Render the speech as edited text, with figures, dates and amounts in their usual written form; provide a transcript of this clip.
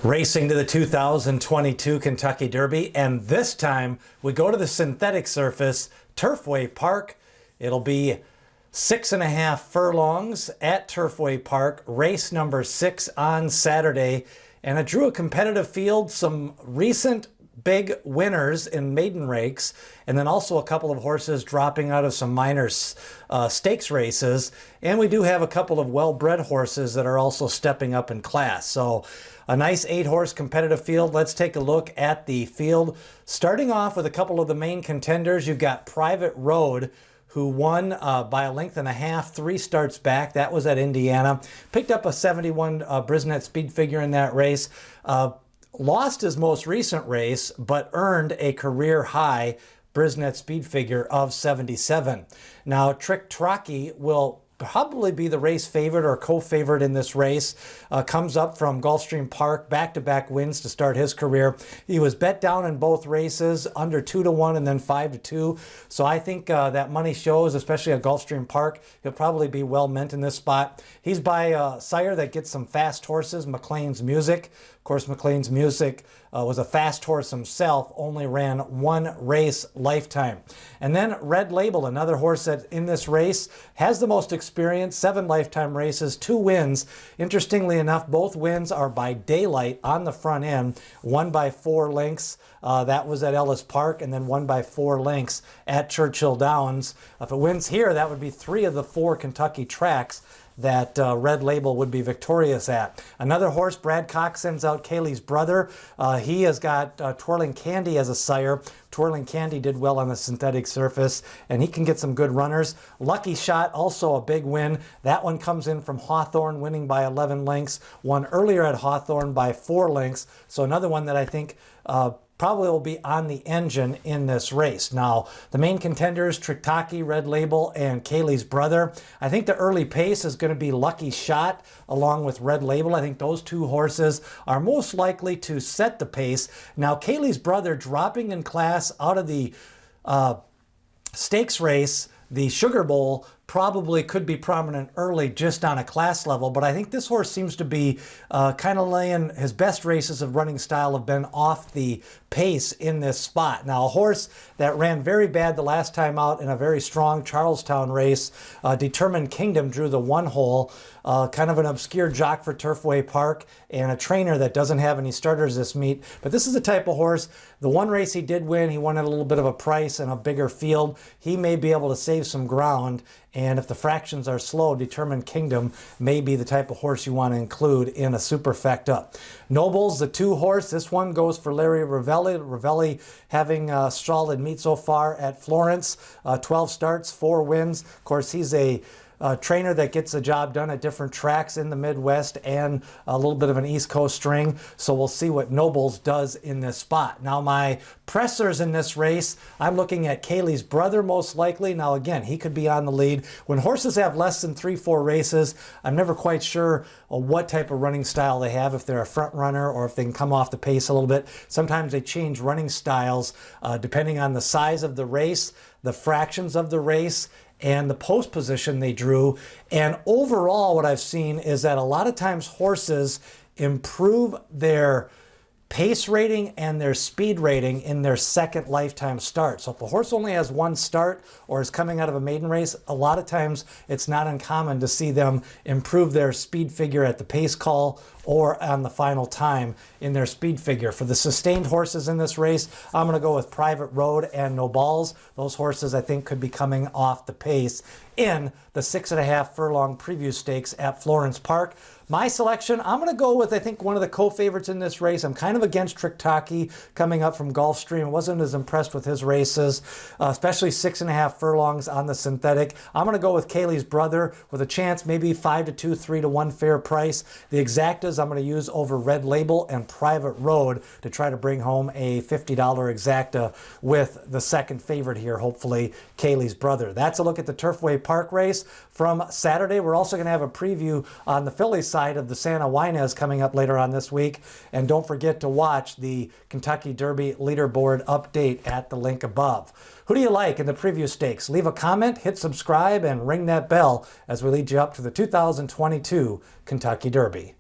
Racing to the 2022 Kentucky Derby, and this time we go to the synthetic surface, Turfway Park. It'll be 6.5 furlongs at Turfway Park, race number 6 on Saturday, and it drew a competitive field, some recent big winners in maiden rakes, and then also a couple of horses dropping out of some minor stakes races. And we do have a couple of well-bred horses that are also stepping up in class. So a nice 8-horse competitive field. Let's take a look at the field. Starting off with a couple of the main contenders, you've got Private Road, who won by a length and a half 3 starts back. That was at Indiana. Picked up a 71 Brisnet speed figure in that race. Lost his most recent race, but earned a career high Brisnet speed figure of 77. Now, Trocky will probably be the race favorite or co-favorite in this race. Comes up from Gulfstream Park, back-to-back wins to start his career. He was bet down in both races, under 2-1 and then 5-2. So I think that money shows, especially at Gulfstream Park. He'll probably be well meant in this spot. He's by a sire that gets some fast horses, McLean's Music. Of course, McLean's Music was a fast horse himself, only ran 1 race lifetime. And then Red Label, another horse that in this race has the most experience, 7 lifetime races, 2 wins. Interestingly enough, both wins are by daylight on the front end, 1 by 4 lengths. That was at Ellis Park, and then 1 by 4 lengths at Churchill Downs. If it wins here, that would be 3 of the 4 Kentucky tracks that Red Label would be victorious at. Another horse, Brad Cox sends out Kaylee's Brother. He has got Twirling Candy as a sire. Twirling Candy did well on the synthetic surface, and he can get some good runners. Lucky Shot, also a big win. That one comes in from Hawthorne, winning by 11 lengths. Won earlier at Hawthorne by 4 lengths. So another one that I think probably will be on the engine in this race. Now, the main contenders, Trocky, Red Label, and Kaylee's Brother. I think the early pace is going to be Lucky Shot along with Red Label. I think those 2 horses are most likely to set the pace. Now, Kaylee's Brother dropping in class out of the stakes race, the Sugar Bowl, probably could be prominent early just on a class level, but I think this horse seems to be kind of laying his best races of running style have been off the pace in this spot. Now, a horse that ran very bad the last time out in a very strong Charlestown race, Determined Kingdom, drew the 1 hole, kind of an obscure jock for Turfway Park, and a trainer that doesn't have any starters this meet. But this is the type of horse, the 1 race he did win, he won at a little bit of a price and a bigger field. He may be able to save some ground, and if the fractions are slow, Determined Kingdom may be the type of horse you want to include in a superfect up. Nobles, the 2 horse, this one goes for Larry Ravelli. Ravelli having a solid meet so far at Florence, 12 starts, 4 wins. Of course, he's a trainer that gets the job done at different tracks in the Midwest and a little bit of an East Coast string. So we'll see what Nobles does in this spot. Now, my pressers in this race, I'm looking at Kaylee's Brother most likely. Now, again, he could be on the lead. When horses have less than 3-4 races, I'm never quite sure what type of running style they have, if they're a front runner or if they can come off the pace a little bit. Sometimes they change running styles depending on the size of the race, the fractions of the race, and the post position they drew. And overall, what I've seen is that a lot of times horses improve their pace rating and their speed rating in their second lifetime start. So if a horse only has 1 start or is coming out of a maiden race, a lot of times it's not uncommon to see them improve their speed figure at the pace call or on the final time in their speed figure. For the sustained horses in this race, I'm going to go with Private Road and No Balls. Those horses I think could be coming off the pace in the 6.5 furlong preview stakes at Florence Park. My selection, I'm going to go with, I think, one of the co-favorites in this race. I'm kind of against Trocky coming up from Gulfstream. Wasn't as impressed with his races, especially 6.5 furlongs on the synthetic. I'm going to go with Kaylee's Brother with a chance, maybe 5-2, 3-1 fair price. The exactas I'm going to use over Red Label and Private Road to try to bring home a $50 exacta with the second favorite here, hopefully, Kaylee's Brother. That's a look at the Turfway Park race from Saturday. We're also going to have a preview on the Phillies side of the Santa Ynez coming up later on this week. And don't forget to watch the Kentucky Derby leaderboard update at the link above. Who do you like in the preview stakes? Leave a comment, hit subscribe, and ring that bell as we lead you up to the 2022 Kentucky Derby.